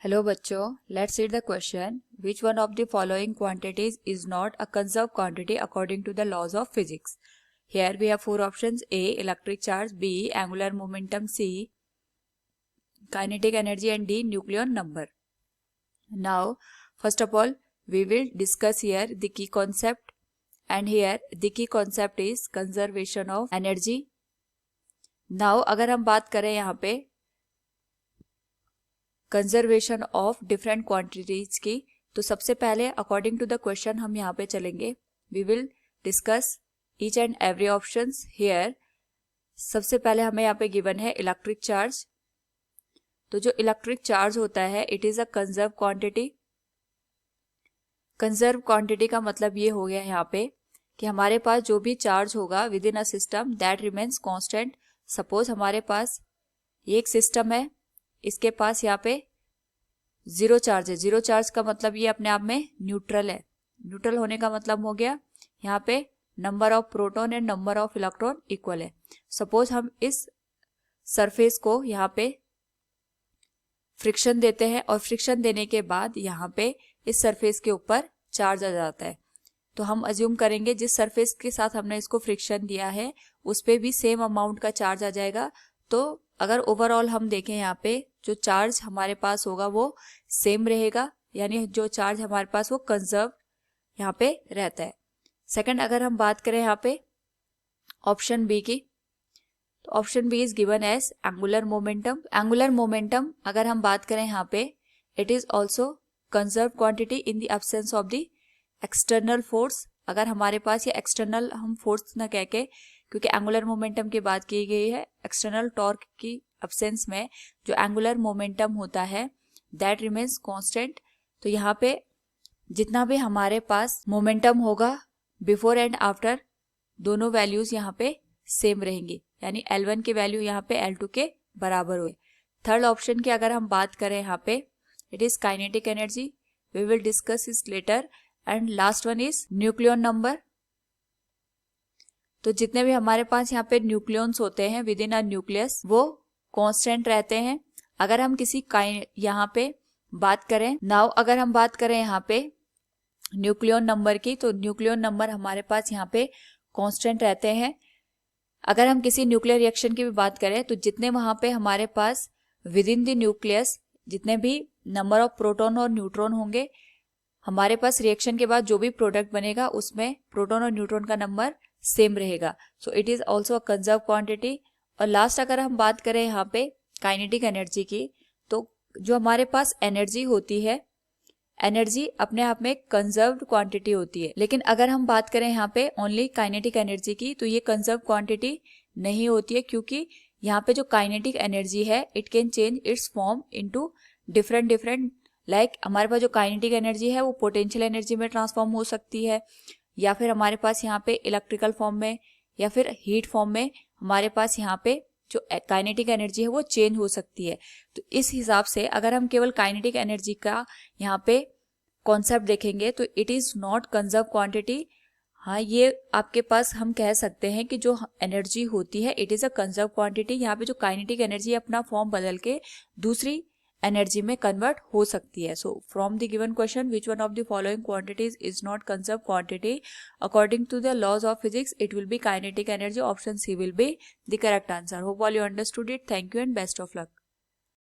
Hello बच्चों, let's read the question. Which one of the following quantities is not a conserved quantity according to the laws of physics? Here we have four options: A. Electric charge, B. Angular momentum, C. Kinetic energy, and D. Nucleon number. Now, first of all, we will discuss here the key concept, and here the key concept is conservation of energy. Now, अगर हम बात करें यहाँ पे conservation of different quantities की, तो सबसे पहले अकॉर्डिंग टू द क्वेश्चन हम यहाँ पे चलेंगे. We will discuss each and every options here. सबसे पहले हमें यहाँ पे गिवन है इलेक्ट्रिक चार्ज. तो जो इलेक्ट्रिक चार्ज होता है it is a conserve quantity. Conserve quantity का मतलब ये हो गया यहाँ पे कि हमारे पास जो भी चार्ज होगा with in a system that remains constant. Suppose हमारे पास ये एक सिस्टम है, इसके पास यहाँ पे जीरो चार्ज है. जीरो चार्ज का मतलब ये अपने आप में न्यूट्रल है. न्यूट्रल होने का मतलब हो गया यहाँ पे number of proton and number of electron equal है. सपोज हम इस सरफेस को यहाँ पे फ्रिक्शन देते हैं और फ्रिक्शन देने के बाद यहाँ पे इस सरफेस के ऊपर चार्ज आ जाता है. तो हम अज्यूम करेंगे जिस सरफेस के साथ हमने इसको फ्रिक्शन दिया है उस पे भी सेम अमाउंट का चार्ज आ जाएगा. तो अगर ओवरऑल हम देखें यहाँ पे जो चार्ज हमारे पास होगा वो सेम रहेगा, यानी जो चार्ज हमारे पास वो कंजर्व यहाँ पे रहता है. सेकंड, अगर हम बात करें यहाँ पे ऑप्शन बी की, तो option B is given as angular momentum. Angular momentum अगर हम बात करें यहाँ पे it is also conserve quantity in the absence of the external force. अगर हमारे पास ये एक्सटर्नल हम फोर्स न कह के, क्योंकि एंगुलर मोमेंटम की बात की गई है, एक्सटर्नल टॉर्क की एब्सेंस में जो एंगुलर मोमेंटम होता है दैट रिमेन्स कांस्टेंट. तो यहाँ पे जितना भी हमारे पास मोमेंटम होगा बिफोर एंड आफ्टर दोनों वैल्यूज यहाँ पे सेम रहेंगी, यानी L1 की वैल्यू यहाँ पे L2 के बराबर हुए. थर्ड ऑप्शन की अगर हम बात करें यहाँ पे it is kinetic energy. We will discuss this later. And last one is nucleon number. तो जितने भी हमारे पास यहाँ पे न्यूक्लियंस होते हैं विद इन अ न्यूक्लियस वो कांस्टेंट रहते हैं. अगर हम किसी यहाँ पे बात करें नाउ, अगर हम बात करें यहाँ पे न्यूक्लियन नंबर की, तो न्यूक्लियन नंबर हमारे पास यहाँ पे कांस्टेंट रहते हैं. अगर हम किसी न्यूक्लियर रिएक्शन की भी बात करें तो जितने वहां पे हमारे पास विद इन द न्यूक्लियस जितने भी नंबर ऑफ प्रोटॉन और न्यूट्रॉन होंगे, हमारे पास रिएक्शन के बाद जो भी प्रोडक्ट बनेगा उसमें प्रोटॉन और न्यूट्रॉन का नंबर सेम रहेगा. So it is also a conserve quantity. और लास्ट अगर हम बात करें यहाँ पे काइनेटिक एनर्जी की, तो जो हमारे पास एनर्जी होती है, एनर्जी अपने आप में कंजर्व्ड क्वांटिटी होती है. लेकिन अगर हम बात करें यहाँ पे ओनली काइनेटिक एनर्जी की, तो ये कंजर्व क्वांटिटी नहीं होती है, क्योंकि यहाँ पे जो काइनेटिक एनर्जी है it can change it's form into different like हमारे पास जो काइनेटिक एनर्जी है वो पोटेंशियल एनर्जी में ट्रांसफॉर्म हो सकती है, या फिर हमारे पास यहाँ पे इलेक्ट्रिकल फॉर्म में, या फिर हीट फॉर्म में हमारे पास यहाँ पे जो काइनेटिक एनर्जी है वो चेंज हो सकती है. तो इस हिसाब से अगर हम केवल काइनेटिक एनर्जी का यहाँ पे कॉन्सेप्ट देखेंगे तो it is not conserve quantity. हाँ, ये आपके पास हम कह सकते हैं कि जो एनर्जी होती है it is a conserve quantity. यहाँ पे जो काइनेटिक एनर्जी अपना फॉर्म बदल के दूसरी एनर्जी में कन्वर्ट हो सकती है. So from the given question which one of the following quantities is not conserve quantity according to the laws of physics, it will be kinetic energy. Option C will be the correct answer. Hope all you understood it. Thank you and best of luck.